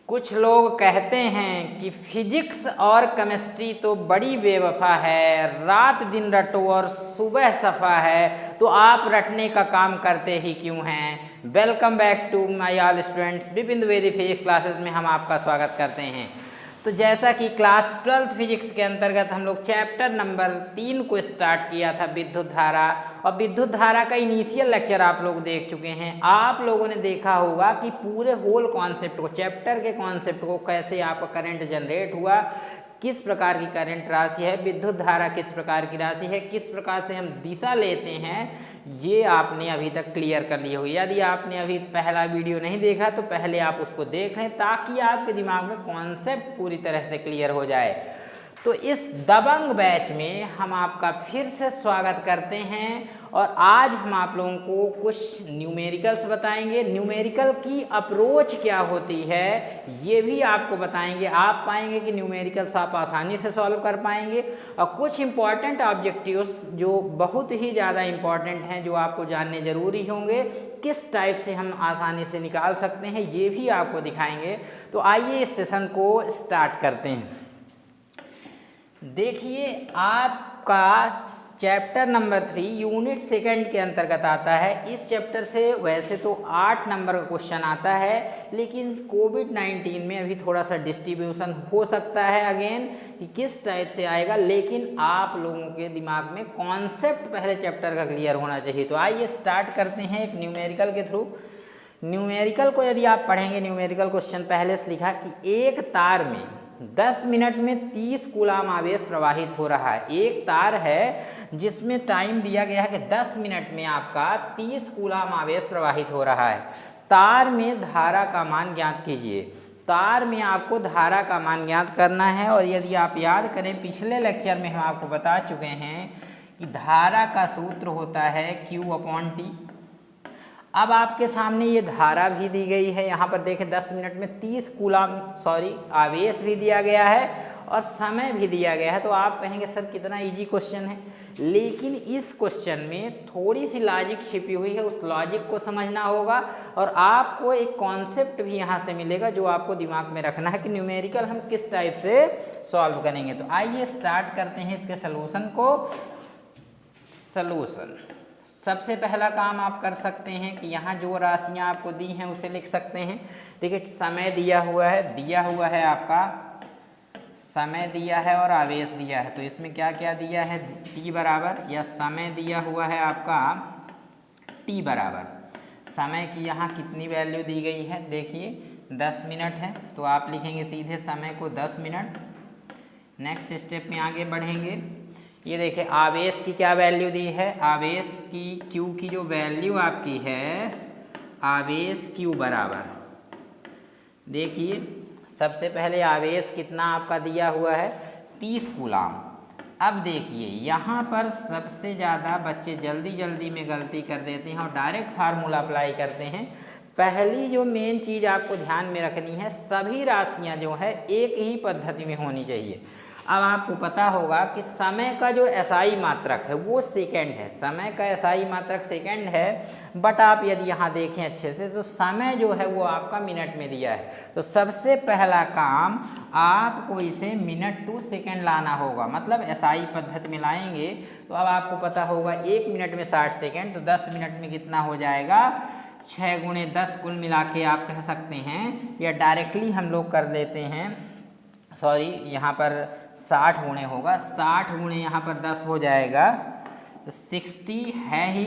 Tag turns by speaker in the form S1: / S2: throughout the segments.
S1: कुछ लोग कहते हैं कि फिजिक्स और केमिस्ट्री तो बड़ी बेवफा है, रात दिन रटो और सुबह सफा है, तो आप रटने का काम करते ही क्यों हैं। Welcome back to my all students. Vipin Dwivedi physics classes में हम आपका स्वागत करते हैं। तो जैसा कि क्लास 12th फिजिक्स के अंतर्गत हम लोग चैप्टर नंबर 3 को स्टार्ट किया था, विद्युत धारा, और विद्युत धारा का इनिशियल लेक्चर आप लोग देख चुके हैं। आप लोगों ने देखा होगा कि पूरे होल कॉन्सेप्ट को, चैप्टर के कॉन्सेप्ट को, कैसे आपका करंट जनरेट हुआ, किस प्रकार की करंट राशि है, विद्युत धारा किस प्रकार की राशि है, किस प्रकार से हम दिशा लेते हैं, ये आपने अभी तक क्लियर कर लिया होगा। यदि आपने अभी पहला वीडियो नहीं देखा तो पहले आप उसको देख लें, ताकि आपके दिमाग में कॉन्सेप्ट पूरी तरह से क्लियर हो जाए। तो इस दबंग बैच में हम आपका फिर से स्वागत करते हैं, और आज हम आप लोगों को कुछ न्यूमेरिकल्स बताएंगे। न्यूमेरिकल की अप्रोच क्या होती है ये भी आपको बताएंगे। आप पाएंगे कि न्यूमेरिकल्स आप आसानी से सॉल्व कर पाएंगे, और कुछ इंपॉर्टेंट ऑब्जेक्टिव्स जो बहुत ही ज़्यादा इंपॉर्टेंट हैं, जो आपको जानने जरूरी होंगे, किस टाइप से हम आसानी से निकाल सकते हैं, ये भी आपको दिखाएंगे। तो आइए इस सेशन को स्टार्ट करते हैं। देखिए, आपका चैप्टर नंबर 3 यूनिट सेकंड के अंतर्गत आता है। इस चैप्टर से वैसे तो 8 नंबर का क्वेश्चन आता है, लेकिन कोविड-19 में अभी थोड़ा सा डिस्ट्रीब्यूशन हो सकता है अगेन कि किस टाइप से आएगा, लेकिन आप लोगों के दिमाग में कॉन्सेप्ट पहले चैप्टर का क्लियर होना चाहिए। तो आइए स्टार्ट करते हैं एक न्यूमेरिकल के थ्रू। न्यूमेरिकल को यदि आप पढ़ेंगे, न्यूमेरिकल क्वेश्चन पहले से लिखा कि एक तार में 10 मिनट में 30 कूलाम आवेश प्रवाहित हो रहा है। एक तार है जिसमें टाइम दिया गया है कि 10 मिनट में आपका 30 कूलाम आवेश प्रवाहित हो रहा है। तार में धारा का मान ज्ञात कीजिए। तार में आपको धारा का मान ज्ञात करना है, और यदि आप याद करें पिछले लेक्चर में हम आपको बता चुके हैं कि धारा का सूत्र होता है Q/T। अब आपके सामने ये धारा भी दी गई है, यहाँ पर देखें 10 मिनट में 30 कूलाम आवेश भी दिया गया है और समय भी दिया गया है। तो आप कहेंगे सर कितना इजी क्वेश्चन है, लेकिन इस क्वेश्चन में थोड़ी सी लॉजिक छिपी हुई है, उस लॉजिक को समझना होगा, और आपको एक कॉन्सेप्ट भी यहाँ से मिलेगा जो आपको दिमाग में रखना है कि न्यूमेरिकल हम किस टाइप से सॉल्व करेंगे। तो आइए स्टार्ट करते हैं इसके सलूशन को। सलूशन, सबसे पहला काम आप कर सकते हैं कि यहाँ जो राशियाँ आपको दी हैं उसे लिख सकते हैं। देखिए, समय दिया हुआ है आपका समय दिया है और आवेश दिया है। तो इसमें क्या क्या दिया है, t बराबर, या समय दिया हुआ है आपका t बराबर। समय की यहाँ कितनी वैल्यू दी गई है, देखिए 10 मिनट है, तो आप लिखेंगे सीधे समय को 10 मिनट। नेक्स्ट स्टेप में आगे बढ़ेंगे। ये देखिए, आवेश की क्या वैल्यू दी है, आवेश की Q की जो वैल्यू आपकी है, आवेश Q बराबर, देखिए सबसे पहले आवेश कितना आपका दिया हुआ है, 30 कूलाम। अब देखिए, यहाँ पर सबसे ज़्यादा बच्चे जल्दी जल्दी में गलती कर देते हैं और डायरेक्ट फार्मूला अप्लाई करते हैं। पहली जो मेन चीज़ आपको ध्यान में रखनी है, सभी राशियाँ जो है एक ही पद्धति में होनी चाहिए। अब आपको पता होगा कि समय का जो एसआई मात्रक है वो सेकंड है, समय का एसआई मात्रक सेकंड है, बट आप यदि यहाँ देखें अच्छे से तो समय जो है वो आपका मिनट में दिया है। तो सबसे पहला काम आपको इसे मिनट टू सेकंड लाना होगा, मतलब एसआई पद्धति में लाएंगे तो अब आपको पता होगा 1 मिनट में 60 सेकेंड, तो 10 मिनट में कितना हो जाएगा, 6 गुणे 10 कुल मिला के आप कह सकते हैं, या डायरेक्टली हम लोग कर लेते हैं, सॉरी यहाँ पर 60 गुणे होगा, 60 गुणे यहाँ पर 10 हो जाएगा, तो 60 है ही,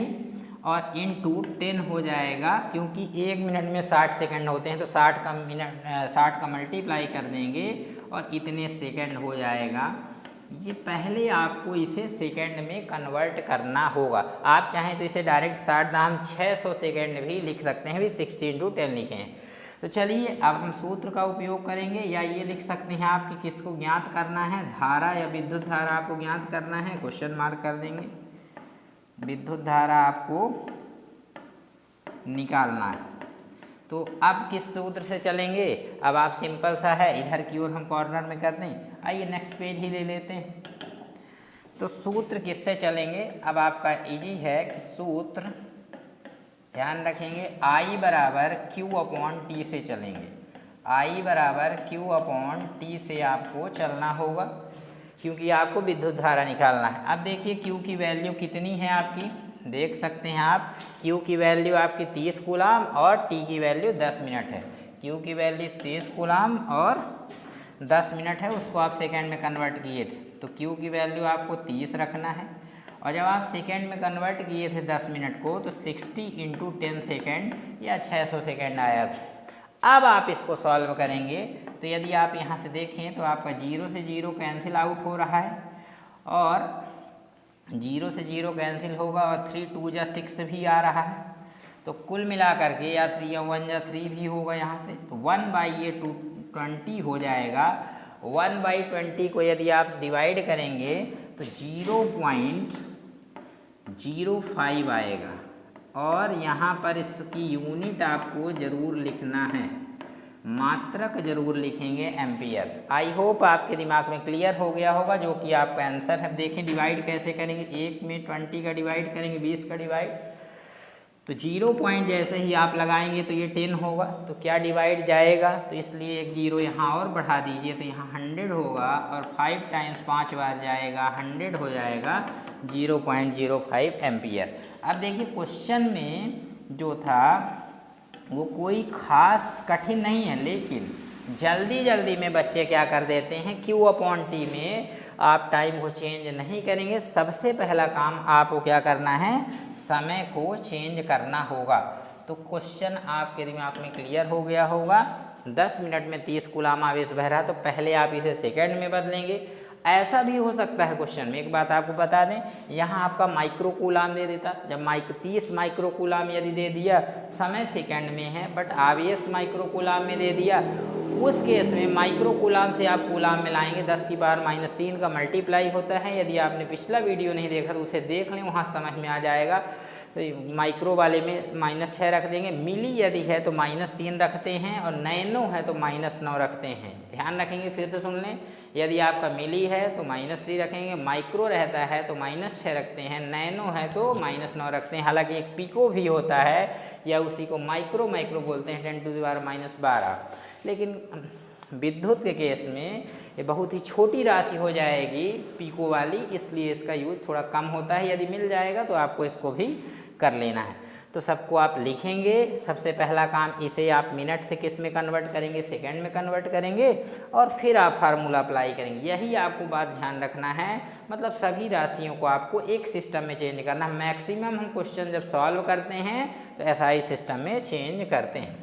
S1: और इंटू 10 हो जाएगा, क्योंकि 1 मिनट में 60 सेकंड होते हैं, तो 60 का मल्टीप्लाई कर देंगे और इतने सेकंड हो जाएगा। ये पहले आपको इसे सेकंड में कन्वर्ट करना होगा। आप चाहें तो इसे डायरेक्ट 60,600 सेकंड भी लिख सकते हैं, भी 60 × 10 लिखें। तो चलिए अब हम सूत्र का उपयोग करेंगे, या ये लिख सकते हैं आप कि किसको ज्ञात करना है, धारा या विद्युत धारा आपको ज्ञात करना है, क्वेश्चन मार्क कर देंगे। विद्युत धारा आपको निकालना है। तो अब किस सूत्र से चलेंगे, अब आप सिंपल सा है, इधर की ओर हम कॉर्नर में कर दें। आइए नेक्स्ट पेज ही ले लेते हैं। तो सूत्र किससे चलेंगे, अब आपका इजी है कि सूत्र ध्यान रखेंगे I बराबर Q/T से चलेंगे। I बराबर Q अपॉन T से आपको चलना होगा, क्योंकि आपको विद्युत धारा निकालना है। अब देखिए Q की वैल्यू कितनी है आपकी, देख सकते हैं आप, Q की वैल्यू आपकी 30 कूलाम और T की वैल्यू 10 मिनट है। Q की वैल्यू 30 कूलाम और 10 मिनट है, उसको आप सेकेंड में कन्वर्ट किए थे, तो Q की वैल्यू आपको 30 रखना है। और जब आप सेकेंड में कन्वर्ट किए थे 10 मिनट को, तो 60 इंटू 10 सेकेंड या 600 सेकेंड आया था। अब आप इसको सॉल्व करेंगे तो यदि आप यहाँ से देखें तो आपका 0 से 0 कैंसिल आउट हो रहा है, और 0 से 0 कैंसिल होगा, और 3 2 जा 6 भी आ रहा है, तो कुल मिला करके या 3 या 1 जा 3 भी होगा यहाँ से, तो 1/20 हो जाएगा। 1/20 को यदि आप डिवाइड करेंगे तो 0.05 आएगा, और यहाँ पर इसकी यूनिट आपको ज़रूर लिखना है, मात्रक जरूर लिखेंगे एम्पियर। आई होप आपके दिमाग में क्लियर हो गया होगा जो कि आपका आंसर है। देखें डिवाइड कैसे करेंगे, 1 में 20 का डिवाइड करेंगे, 20 का डिवाइड, तो 0 पॉइंट जैसे ही आप लगाएंगे तो ये 10 होगा, तो क्या डिवाइड जाएगा, तो इसलिए एक 0 यहाँ और बढ़ा दीजिए, तो यहाँ 100 होगा, और 5 टाइम्स 5 बार जाएगा, 100 हो जाएगा 0.05 एम्पियर। अब देखिए क्वेश्चन में जो था वो कोई खास कठिन नहीं है, लेकिन जल्दी जल्दी में बच्चे क्या कर देते हैं, Q अपॉन T में आप टाइम को चेंज नहीं करेंगे। सबसे पहला काम आपको क्या करना है, समय को चेंज करना होगा। तो क्वेश्चन आपके दिमाग में क्लियर हो गया होगा। 10 मिनट में 30 कूलाम आवेश बह रहा, तो पहले आप इसे सेकंड में बदलेंगे। ऐसा भी हो सकता है क्वेश्चन में, एक बात आपको बता दें, यहाँ आपका माइक्रो कूलाम दे देता, जब 30 माइक्रो कूलाम यदि दे दिया, समय सेकंड में है बट आवेश माइक्रो कूलाम में दे दिया, उस केस में माइक्रो कूलाम से आप कूलाम में लाएंगे, 10 की पावर -3 का मल्टीप्लाई होता है। यदि आपने पिछला वीडियो नहीं देखा तो उसे देख लें, वहाँ समझ में आ जाएगा। तो माइक्रो वाले में -6 रख देंगे, मिली यदि है तो -3 रखते हैं, और नैनो है तो -9 रखते हैं। ध्यान रखेंगे, फिर से सुन लें, यदि आपका मिली है तो -3 रखेंगे, माइक्रो रहता है तो -6 रखते हैं, नैनो है तो -9 रखते हैं। हालांकि एक पिको भी होता है, या उसी को माइक्रो बोलते हैं, 10⁻12। लेकिन विद्युत के केस में ये बहुत ही छोटी राशि हो जाएगी पिको वाली, इसलिए इसका यूज थोड़ा कम होता है। यदि मिल जाएगा तो आपको इसको भी कर लेना है। तो सबको आप लिखेंगे। सबसे पहला काम, इसे आप मिनट से किस में कन्वर्ट करेंगे, सेकंड में कन्वर्ट करेंगे, और फिर आप फार्मूला अप्लाई करेंगे। यही आपको बात ध्यान रखना है, मतलब सभी राशियों को आपको एक सिस्टम में चेंज करना है। मैक्सिमम हम क्वेश्चन जब सॉल्व करते हैं तो SI सिस्टम में चेंज करते हैं।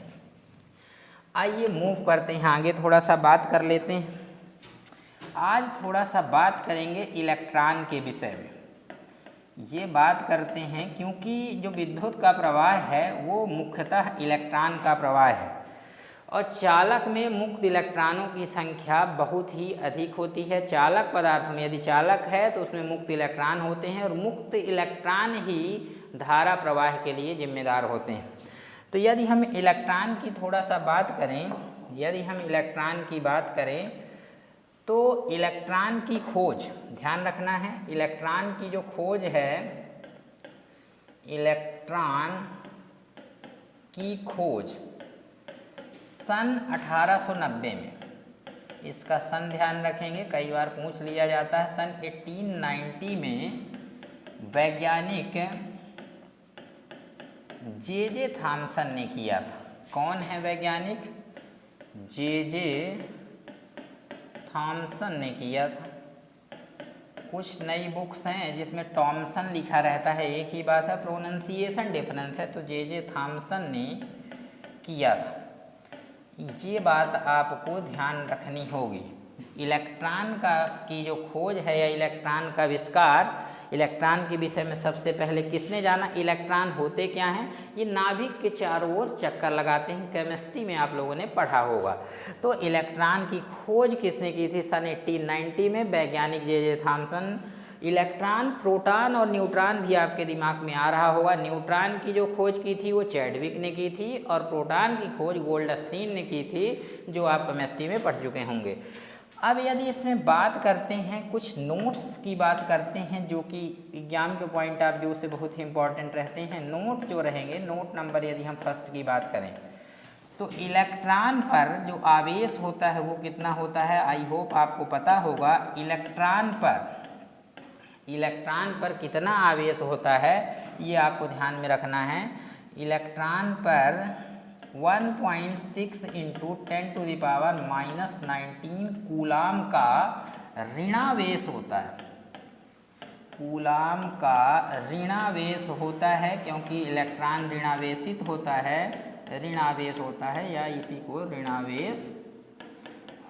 S1: आइए मूव करते हैं आगे, थोड़ा सा बात कर लेते हैं। आज थोड़ा सा बात करेंगे इलेक्ट्रॉन के विषय में। ये बात करते हैं क्योंकि जो विद्युत का प्रवाह है वो मुख्यतः इलेक्ट्रॉन का प्रवाह है, और चालक में मुक्त इलेक्ट्रॉनों की संख्या बहुत ही अधिक होती है। चालक पदार्थ में यदि चालक है तो उसमें मुक्त इलेक्ट्रॉन होते हैं, और मुक्त इलेक्ट्रॉन ही धारा प्रवाह के लिए जिम्मेदार होते हैं। तो यदि हम इलेक्ट्रॉन की थोड़ा सा बात करें, यदि हम इलेक्ट्रॉन की बात करें तो इलेक्ट्रॉन की खोज, ध्यान रखना है, इलेक्ट्रॉन की जो खोज है, इलेक्ट्रॉन की खोज सन 1890 में, इसका सन ध्यान रखेंगे, कई बार पूछ लिया जाता है। सन 1890 में वैज्ञानिक जे थॉमसन ने किया था। कौन है वैज्ञानिक? जे थॉमसन ने किया था। कुछ नई बुक्स हैं जिसमें टॉमसन लिखा रहता है, एक ही बात है, प्रोनंसिएशन डिफरेंस है। तो जे थॉमसन ने किया था, ये बात आपको ध्यान रखनी होगी। इलेक्ट्रॉन की जो खोज है या इलेक्ट्रॉन का आविष्कार, इलेक्ट्रॉन के विषय में सबसे पहले किसने जाना? इलेक्ट्रॉन होते क्या हैं? ये नाभिक के चारों ओर चक्कर लगाते हैं, केमिस्ट्री में आप लोगों ने पढ़ा होगा। तो इलेक्ट्रॉन की खोज किसने की थी? सन 1890 में वैज्ञानिक जे थॉमसन। इलेक्ट्रॉन, प्रोटॉन और न्यूट्रॉन भी आपके दिमाग में आ रहा होगा। न्यूट्रॉन की जो खोज की थी वो चैडविक ने की थी, और प्रोटॉन की खोज गोल्डस्टीन ने की थी, जो आप केमिस्ट्री में पढ़ चुके होंगे। अब यदि इसमें बात करते हैं, कुछ नोट्स की बात करते हैं जो कि एग्जाम के पॉइंट ऑफ व्यू से बहुत ही इंपॉर्टेंट रहते हैं। नोट जो रहेंगे, नोट नंबर यदि हम फर्स्ट की बात करें तो इलेक्ट्रॉन पर जो आवेश होता है वो कितना होता है, आई होप आपको पता होगा। इलेक्ट्रॉन पर कितना आवेश होता है ये आपको ध्यान में रखना है। इलेक्ट्रॉन पर 1.6 इंटू 10⁻⁻19 कूलाम का ऋणावेश होता है। कूलाम का ऋणावेश होता है, क्योंकि इलेक्ट्रॉन ऋणावेशित होता है, ऋणावेश होता है या इसी को ऋणावेश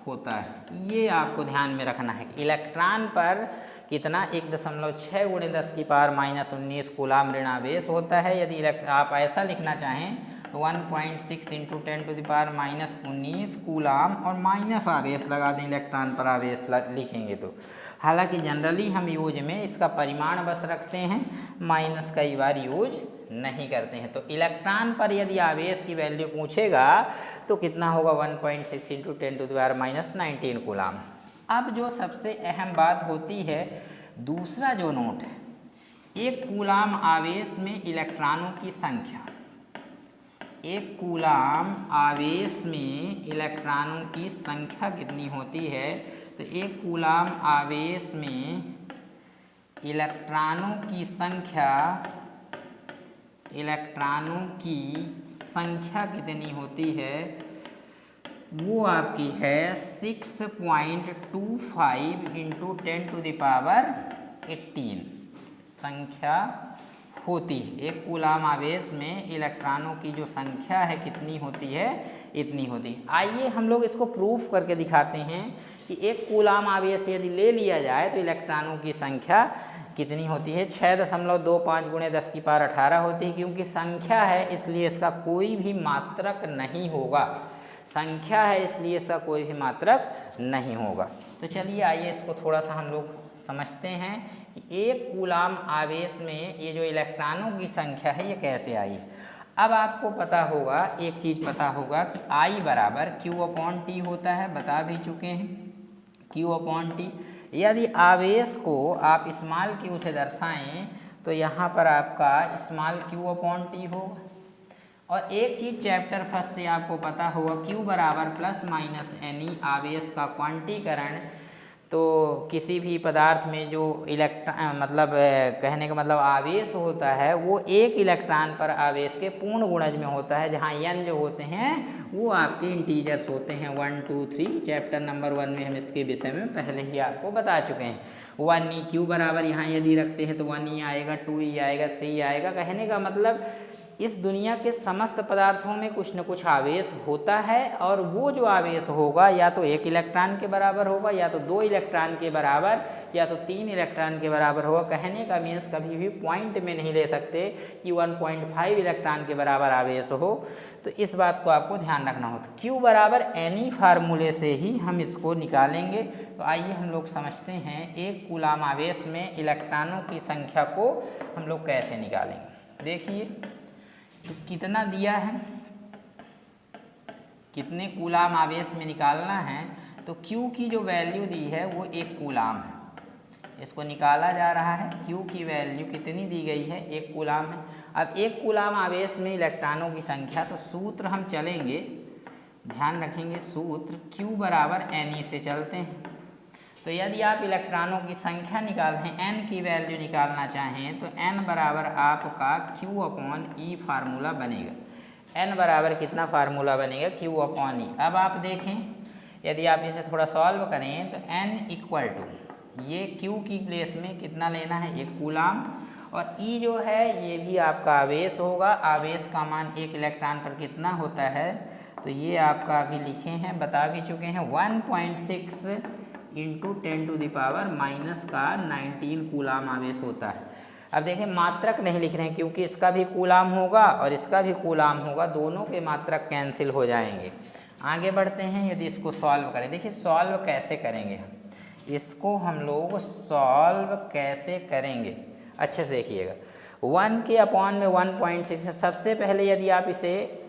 S1: होता है। ये आपको ध्यान में रखना है कि इलेक्ट्रॉन पर कितना 1.6 × 10⁻⁻19 कूलाम ऋणावेश होता है। यदि आप ऐसा लिखना चाहें तो 1.6 इंटू 10⁻⁻19 कूलाम और माइनस आवेश लगा दें, इलेक्ट्रॉन पर आवेश लिखेंगे तो। हालांकि जनरली हम यूज में इसका परिमाण बस रखते हैं, माइनस कई बार यूज नहीं करते हैं। तो इलेक्ट्रॉन पर यदि आवेश की वैल्यू पूछेगा तो कितना होगा, 1.6 इंटू 10⁻⁻19 कूलाम। अब जो सबसे अहम बात होती है, दूसरा जो नोट है, एक कूलाम आवेश में इलेक्ट्रॉनों की संख्या, एक कूलाम आवेश में इलेक्ट्रॉनों की संख्या कितनी होती है। तो एक कूलाम आवेश में इलेक्ट्रॉनों की संख्या कितनी होती है, वो आपकी है 6.25 इंटू 10⁻18 संख्या होती है। एक कूलाम आवेश में इलेक्ट्रॉनों की जो संख्या है कितनी होती है, इतनी होती है। आइए हम लोग इसको प्रूफ करके दिखाते हैं कि एक कूलाम आवेश यदि ले लिया जाए तो इलेक्ट्रॉनों की संख्या कितनी होती है। 6.25 × 10⁻18 होती है, क्योंकि संख्या है इसलिए इसका कोई भी मात्रक नहीं होगा। संख्या है इसलिए इसका कोई भी मात्रक नहीं होगा। तो चलिए आइए इसको थोड़ा सा हम लोग समझते हैं कि एक कूलाम आवेश में ये जो इलेक्ट्रॉनों की संख्या है ये कैसे आई। अब आपको पता होगा, एक चीज़ पता होगा कि I बराबर Q/T होता है, बता भी चुके हैं Q/T। यदि आवेश को आप स्मॉल q से दर्शाएं तो यहाँ पर आपका स्मॉल Q/T होगा। और एक चीज़ चैप्टर फर्स्ट से आपको पता होगा, Q बराबर ±Ne आवेश का क्वांटीकरण। तो किसी भी पदार्थ में जो कहने का मतलब आवेश होता है वो एक इलेक्ट्रॉन पर आवेश के पूर्ण गुणज में होता है, जहाँ n जो होते हैं वो आपके इंटीजर्स होते हैं, 1 2 3। चैप्टर नंबर 1 में हम इसके विषय में पहले ही आपको बता चुके हैं। 1e Q बराबर यहाँ यदि रखते हैं तो 1e आएगा, 2e आएगा, 3 आएगा। कहने का मतलब इस दुनिया के समस्त पदार्थों में कुछ न कुछ आवेश होता है, और वो जो आवेश होगा या तो 1 इलेक्ट्रॉन के बराबर होगा, या तो 2 इलेक्ट्रॉन के बराबर, या तो 3 इलेक्ट्रॉन के बराबर होगा। कहने का मीन्स कभी भी पॉइंट में नहीं ले सकते कि 1.5 इलेक्ट्रॉन के बराबर आवेश हो। तो इस बात को आपको ध्यान रखना हो। तो Q बराबर Ne फार्मूले से ही हम इसको निकालेंगे। तो आइए हम लोग समझते हैं एक कूलाम आवेश में इलेक्ट्रॉनों की संख्या को हम लोग कैसे निकालेंगे। देखिए तो कितना दिया है, कितने कूलाम आवेश में निकालना है। तो Q की जो वैल्यू दी है वो 1 कूलाम है, इसको निकाला जा रहा है। Q की वैल्यू कितनी दी गई है, 1 कूलाम है। अब 1 कूलाम आवेश में इलेक्ट्रॉनों की संख्या, तो सूत्र हम चलेंगे, ध्यान रखेंगे सूत्र Q बराबर Ne से चलते हैं। तो यदि आप इलेक्ट्रॉनों की संख्या निकालें, n की वैल्यू निकालना चाहें तो n बराबर आपका Q/E फार्मूला बनेगा। n बराबर कितना फार्मूला बनेगा, Q/E। अब आप देखें, यदि आप इसे थोड़ा सॉल्व करें तो n इक्वल टू ये Q की प्लेस में कितना लेना है, 1 कूलाम, और E जो है ये भी आपका आवेश होगा। आवेश का मान 1 इलेक्ट्रॉन पर कितना होता है, तो ये आपका अभी लिखे हैं, बता भी चुके हैं, 1.6 इंटू 10⁻⁻19 कूलाम आवेश होता है। अब देखें मात्रक नहीं लिख रहे हैं, क्योंकि इसका भी कूलाम होगा और इसका भी कूलाम होगा, दोनों के मात्रक कैंसिल हो जाएंगे। आगे बढ़ते हैं, यदि इसको सॉल्व करें, देखिए सॉल्व कैसे करेंगे हम इसको, हम लोग सॉल्व कैसे करेंगे अच्छे से देखिएगा। 1 के अपॉन में 1.6 है। सबसे पहले यदि आप इसे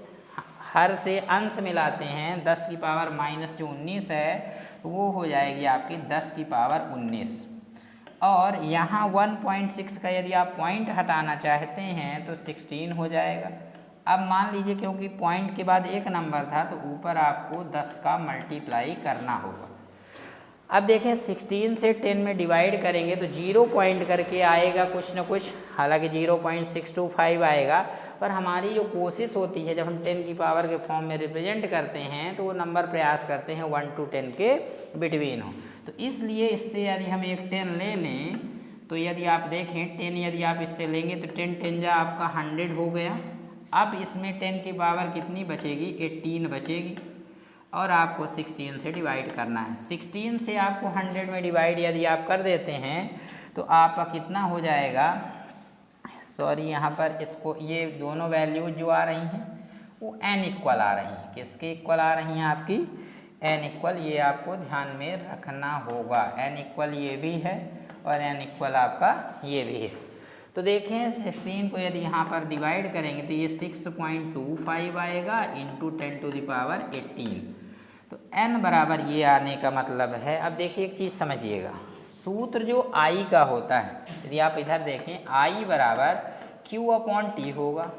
S1: हर से अंश मिलाते हैं, 10 की पावर माइनस जो 19 है वो हो जाएगी आपकी 10 की पावर 19, और यहाँ 1.6 का यदि आप पॉइंट हटाना चाहते हैं तो 16 हो जाएगा, अब मान लीजिए क्योंकि पॉइंट के बाद एक नंबर था तो ऊपर आपको 10 का मल्टीप्लाई करना होगा। अब देखें 16 से 10 में डिवाइड करेंगे तो 0 पॉइंट करके आएगा कुछ ना कुछ, हालांकि 0.625 आएगा, पर हमारी जो कोशिश होती है जब हम 10 की पावर के फॉर्म में रिप्रेजेंट करते हैं तो वो नंबर प्रयास करते हैं 1 to 10 के बिटवीन हो। तो इसलिए इससे यदि हम एक 10 ले लें तो यदि आप देखें 10 यदि आप इससे लेंगे तो 10 10 जा आपका 100 हो गया। अब इसमें 10 की पावर कितनी बचेगी, 18 बचेगी, और आपको 16 से डिवाइड करना है। 16 से आपको 100 में डिवाइड यदि आप कर देते हैं तो आपका कितना हो जाएगा, सॉरी यहाँ पर इसको ये दोनों वैल्यूज जो आ रही हैं वो n इक्वल आ रही हैं। किसके इक्वल आ रही हैं, आपकी n इक्वल, ये आपको ध्यान में रखना होगा। n इक्वल ये भी है और n इक्वल आपका ये भी है। तो देखें 16 को यदि यहाँ पर डिवाइड करेंगे तो ये 6.25 आएगा इंटू 10 to the पावर 18। तो n बराबर ये आने का मतलब है, अब देखिए एक चीज़ समझिएगा, सूत्र जो i का होता है, यदि आप इधर देखें i बराबर q/t होगा,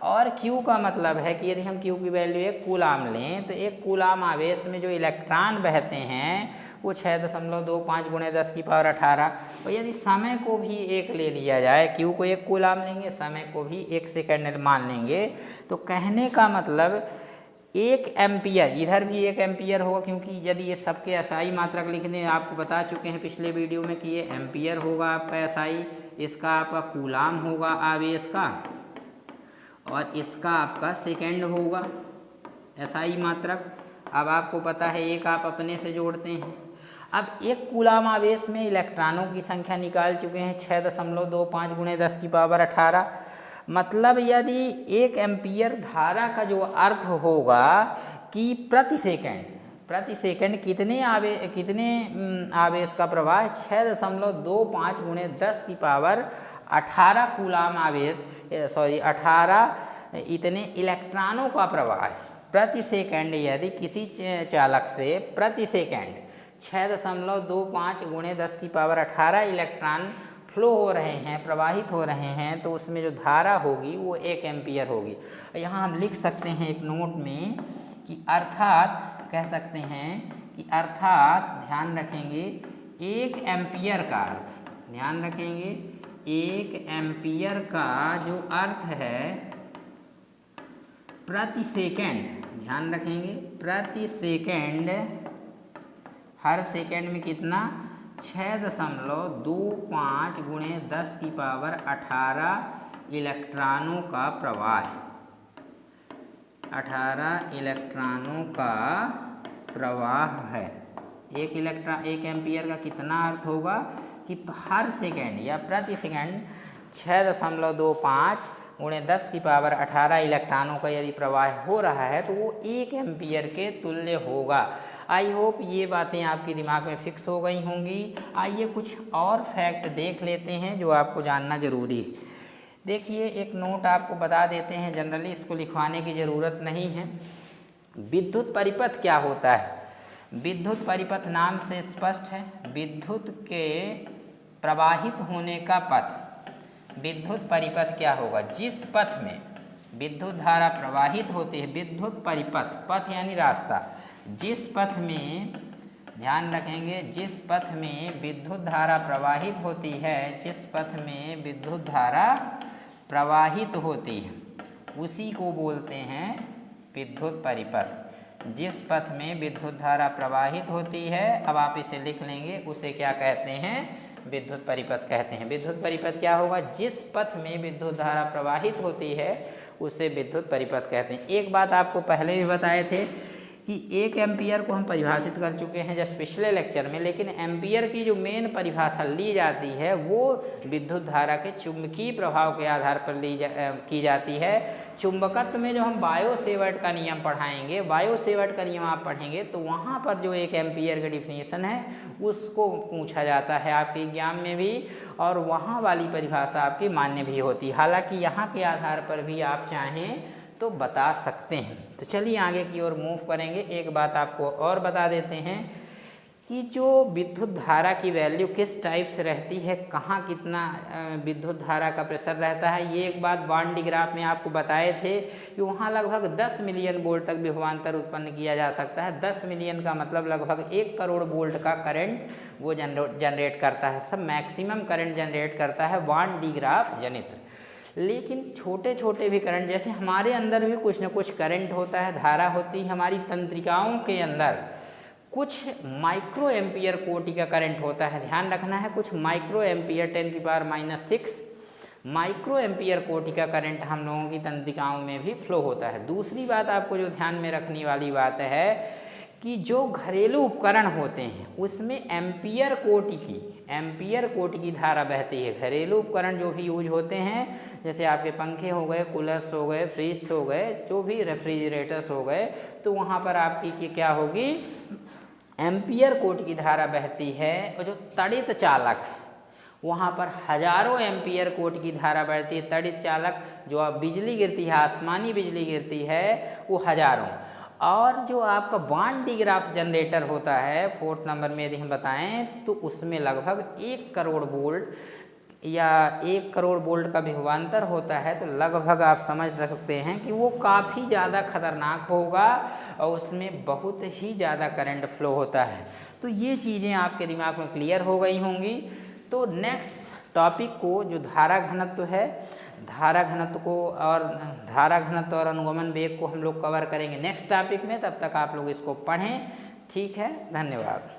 S1: और q का मतलब है कि यदि हम q की वैल्यू 1 कूलाम लें तो 1 कूलाम आवेश में जो इलेक्ट्रॉन बहते हैं वो 6.25 × 10 की पावर 18, और यदि समय को भी 1 ले लिया जाए, q को 1 कूलाम लेंगे, समय को भी 1 सेकेंड मान लेंगे, तो कहने का मतलब 1 एम्पियर, इधर भी 1 एम्पियर होगा, क्योंकि यदि ये सबके एसआई मात्रक लिखने आपको बता चुके हैं पिछले वीडियो में कि ये एम्पियर होगा आपका एसआई, इसका आपका कूलाम होगा आवेश का, और इसका आपका सेकेंड होगा एसआई मात्रक। अब आपको पता है एक आप अपने से जोड़ते हैं। अब 1 कूलाम आवेश में इलेक्ट्रॉनों की संख्या निकाल चुके हैं 6.25 × 10 की पावर 18, मतलब यदि 1 एम्पियर धारा का जो अर्थ होगा कि प्रति सेकंड कितने आवेश का प्रवाह, 6.25 × 10 की पावर 18 कूलाम आवेश, 18 इतने इलेक्ट्रॉनों का प्रवाह है प्रति सेकंड। यदि किसी चालक से प्रति सेकंड 6.25 × 10 की पावर 18 इलेक्ट्रॉन फ्लो हो रहे हैं, प्रवाहित हो रहे हैं, तो उसमें जो धारा होगी वो 1 एम्पियर होगी। यहाँ हम लिख सकते हैं एक नोट में कि अर्थात, कह सकते हैं कि अर्थात, ध्यान रखेंगे 1 एम्पियर का अर्थ, ध्यान रखेंगे 1 एम्पियर का जो अर्थ है प्रति सेकंड, ध्यान रखेंगे प्रति सेकंड, हर सेकंड में कितना, 6.25 × 10 की पावर 18 इलेक्ट्रॉनों का प्रवाह है, 18 इलेक्ट्रॉनों का प्रवाह है। 1 एम्पियर का कितना अर्थ होगा कि हर सेकंड या प्रति सेकंड 6.25 × 10 की पावर 18 इलेक्ट्रॉनों का यदि प्रवाह हो रहा है तो वो 1 एम्पियर के तुल्य होगा। आई होप ये बातें आपके दिमाग में फिक्स हो गई होंगी। आइए कुछ और फैक्ट देख लेते हैं जो आपको जानना ज़रूरी है। देखिए एक नोट आपको बता देते हैं, जनरली इसको लिखवाने की ज़रूरत नहीं है। विद्युत परिपथ क्या होता है? विद्युत परिपथ नाम से स्पष्ट है, विद्युत के प्रवाहित होने का पथ। विद्युत परिपथ क्या होगा? जिस पथ में विद्युत धारा प्रवाहित होती है, विद्युत परिपथ, पथ यानी रास्ता, जिस पथ में, ध्यान रखेंगे, जिस पथ में विद्युत धारा प्रवाहित होती है, जिस पथ में विद्युत धारा प्रवाहित होती है उसी को बोलते हैं विद्युत परिपथ। जिस पथ में विद्युत धारा प्रवाहित होती है, अब आप इसे लिख लेंगे, उसे क्या कहते हैं? विद्युत परिपथ कहते हैं। विद्युत परिपथ क्या होगा? जिस पथ में विद्युत धारा प्रवाहित होती है उसे विद्युत परिपथ कहते हैं। एक बात आपको पहले भी बताए थे कि 1 एम्पियर को हम परिभाषित कर चुके हैं जस्ट पिछले लेक्चर में, लेकिन एम्पियर की जो मेन परिभाषा ली जाती है वो विद्युत धारा के चुंबकीय प्रभाव के आधार पर की जाती है। चुंबकत्व में जो हम बायो सेवर्ट का नियम पढ़ाएंगे, बायो सेवर्ट का नियम आप पढ़ेंगे तो वहाँ पर जो 1 एम्पियर का डिफिनीशन है उसको पूछा जाता है आपके एग्जाम में भी, और वहाँ वाली परिभाषा आपकी मान्य भी होती है। हालाँकि यहाँ के आधार पर भी आप चाहें तो बता सकते हैं। तो चलिए आगे की ओर मूव करेंगे। एक बात आपको और बता देते हैं कि जो विद्युत धारा की वैल्यू किस टाइप से रहती है, कहाँ कितना विद्युत धारा का प्रेशर रहता है। ये एक बात बॉन्ड डिग्राफ में आपको बताए थे कि वहाँ लगभग 10 मिलियन वोल्ट तक विभवांतर उत्पन्न किया जा सकता है। 10 मिलियन का मतलब लगभग 1 करोड़ वोल्ट का करंट वो जनरेट करता है, सब मैक्सिमम करंट जनरेट करता है बॉन्ड डिग्राफ जनित्र। लेकिन छोटे छोटे भी करंट, जैसे हमारे अंदर भी कुछ न कुछ करंट होता है, धारा होती है, हमारी तंत्रिकाओं के अंदर कुछ माइक्रो एम्पियर कोटि का करंट होता है। ध्यान रखना है, कुछ माइक्रो एम्पियर 10⁻⁻⁶ माइक्रो एम्पियर कोटि का करंट हम लोगों की तंत्रिकाओं में भी फ्लो होता है। दूसरी बात आपको जो ध्यान में रखने वाली बात है कि जो घरेलू उपकरण होते हैं उसमें एम्पियर कोटि की धारा बहती है। घरेलू उपकरण जो भी यूज होते हैं, जैसे आपके पंखे हो गए, कूलर्स हो गए, फ्रिज हो गए, जो भी रेफ्रिजरेटर्स हो गए, तो वहाँ पर आपकी क्या होगी, एम्पियर कोटि की धारा बहती है। और जो तड़ित चालक, वहाँ पर हजारों एम्पियर कोटि की धारा बहती है। तड़ित चालक जो बिजली गिरती है, आसमानी बिजली गिरती है, वो हजारों। और जो आपका बॉन्ड डिग्राफ जनरेटर होता है 4th नंबर में यदि हम बताएं, तो उसमें लगभग 1 करोड़ वोल्ट या 1 करोड़ वोल्ट का विभवांतर होता है। तो लगभग आप समझ सकते हैं कि वो काफ़ी ज़्यादा खतरनाक होगा और उसमें बहुत ही ज़्यादा करंट फ्लो होता है। तो ये चीज़ें आपके दिमाग में क्लियर हो गई होंगी। तो नेक्स्ट टॉपिक को जो धारा घनत्व है, धारा घनत्व और अनुगमन वेग को हम लोग कवर करेंगे नेक्स्ट टॉपिक में। तब तक आप लोग इसको पढ़ें। ठीक है, धन्यवाद।